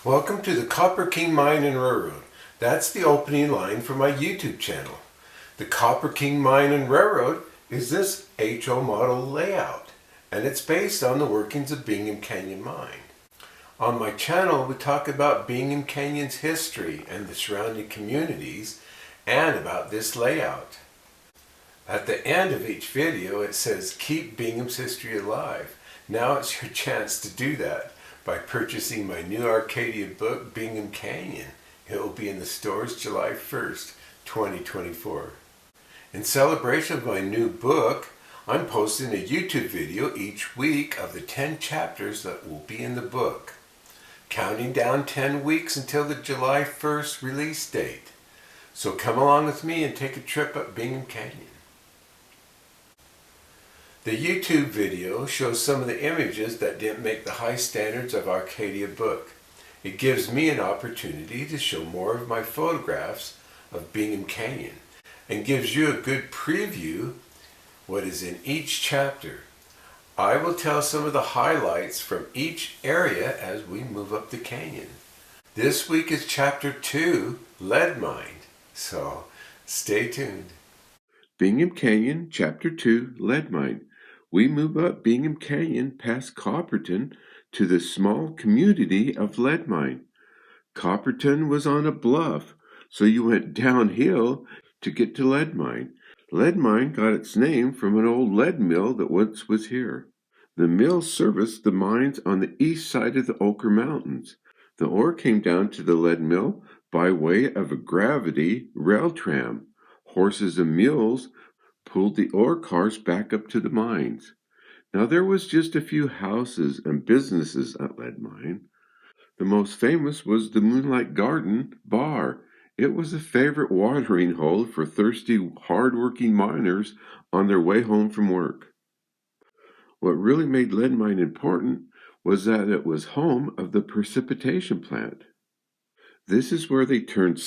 Welcome to the Copper King Mine and Railroad. That's the opening line for my YouTube channel. The Copper King Mine and Railroad is this HO model layout, and it's based on the workings of Bingham Canyon Mine. On my channel, we talk about Bingham Canyon's history and the surrounding communities, and about this layout. At the end of each video, it says, "Keep Bingham's history alive." Now it's your chance to do that by purchasing my new Arcadia book, Bingham Canyon. It will be in the stores July 1st, 2024. In celebration of my new book, I'm posting a YouTube video each week of the 10 chapters that will be in the book, counting down 10 weeks until the July 1st release date. So come along with me and take a trip up Bingham Canyon. The YouTube video shows some of the images that didn't make the high standards of Arcadia book. It gives me an opportunity to show more of my photographs of Bingham Canyon and gives you a good preview what is in each chapter. I will tell some of the highlights from each area as we move up the canyon. This week is chapter 2, Lead Mine, so stay tuned. Bingham Canyon, chapter 2, Lead Mine. We move up Bingham Canyon past Copperton to the small community of Lead Mine. Copperton was on a bluff, so you went downhill to get to Lead Mine. Lead Mine got its name from an old lead mill that once was here. The mill serviced the mines on the east side of the Ochre Mountains. The ore came down to the lead mill by way of a gravity rail tram. Horses and mules pulled the ore cars back up to the mines. Now there was just a few houses and businesses at Lead Mine. The most famous was the Moonlight Garden Bar. It was a favorite watering hole for thirsty, hard-working miners on their way home from work. What really made Lead Mine important was that it was home of the Precipitation Plant. This is where they turned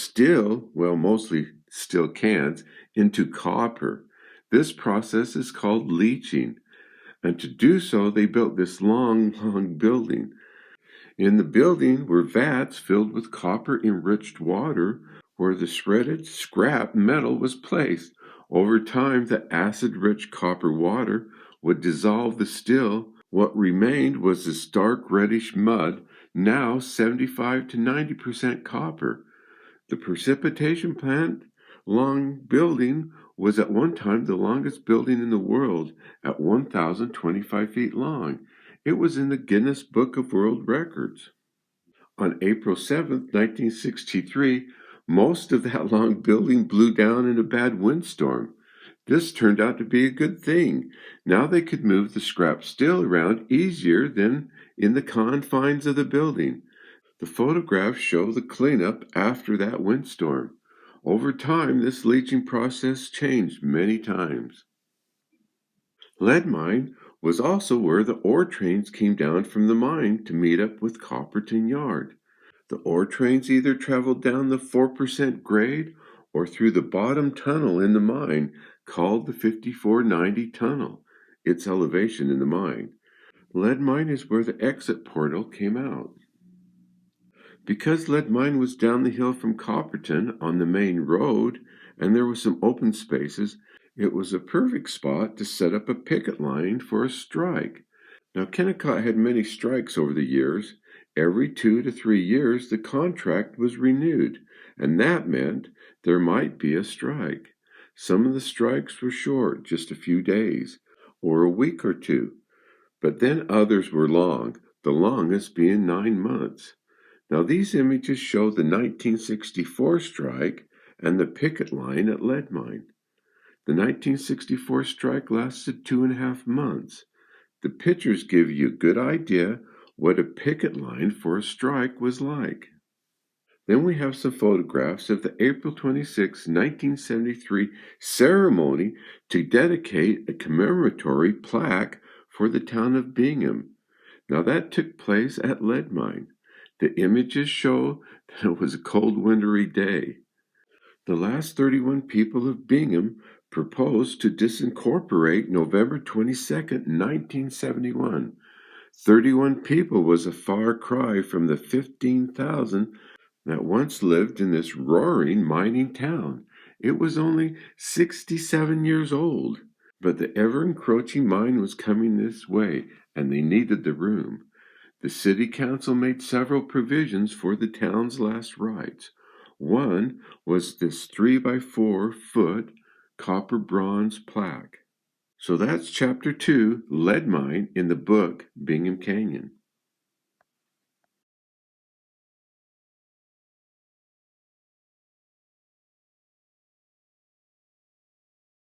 mostly steel cans, into copper. This process is called leaching, and to do so, they built this long building. In the building were vats filled with copper-enriched water where the shredded scrap metal was placed. Over time, the acid-rich copper water would dissolve the steel. What remained was this dark reddish mud, now 75 to 90% copper. The Precipitation Plant long building was at one time the longest building in the world at 1,025 feet long. It was in the Guinness Book of World Records. On April 7, 1963, most of that long building blew down in a bad windstorm. This turned out to be a good thing. Now they could move the scrap steel around easier than in the confines of the building. The photographs show the cleanup after that windstorm. Over time, this leaching process changed many times. Lead Mine was also where the ore trains came down from the mine to meet up with Copperton Yard. The ore trains either traveled down the 4% grade or through the bottom tunnel in the mine called the 5490 Tunnel, its elevation in the mine. Lead Mine is where the exit portal came out. Because Lead Mine was down the hill from Copperton on the main road, and there were some open spaces, it was a perfect spot to set up a picket line for a strike. Now, Kennecott had many strikes over the years. Every 2 to 3 years, the contract was renewed, and that meant there might be a strike. Some of the strikes were short, just a few days, or a week or two, but then others were long, the longest being 9 months. Now, these images show the 1964 strike and the picket line at Lead Mine. The 1964 strike lasted 2.5 months. The pictures give you a good idea what a picket line for a strike was like. Then we have some photographs of the April 26, 1973 ceremony to dedicate a commemoratory plaque for the town of Bingham. Now, that took place at Lead Mine. The images show that it was a cold, wintry day. The last 31 people of Bingham proposed to disincorporate November 22, 1971. 31 people was a far cry from the 15,000 that once lived in this roaring mining town. It was only 67 years old, but the ever-encroaching mine was coming this way, and they needed the room. The city council made several provisions for the town's last rites. One was this 3 by 4 foot copper bronze plaque. So that's chapter 2, lead mine, in the book Bingham Canyon.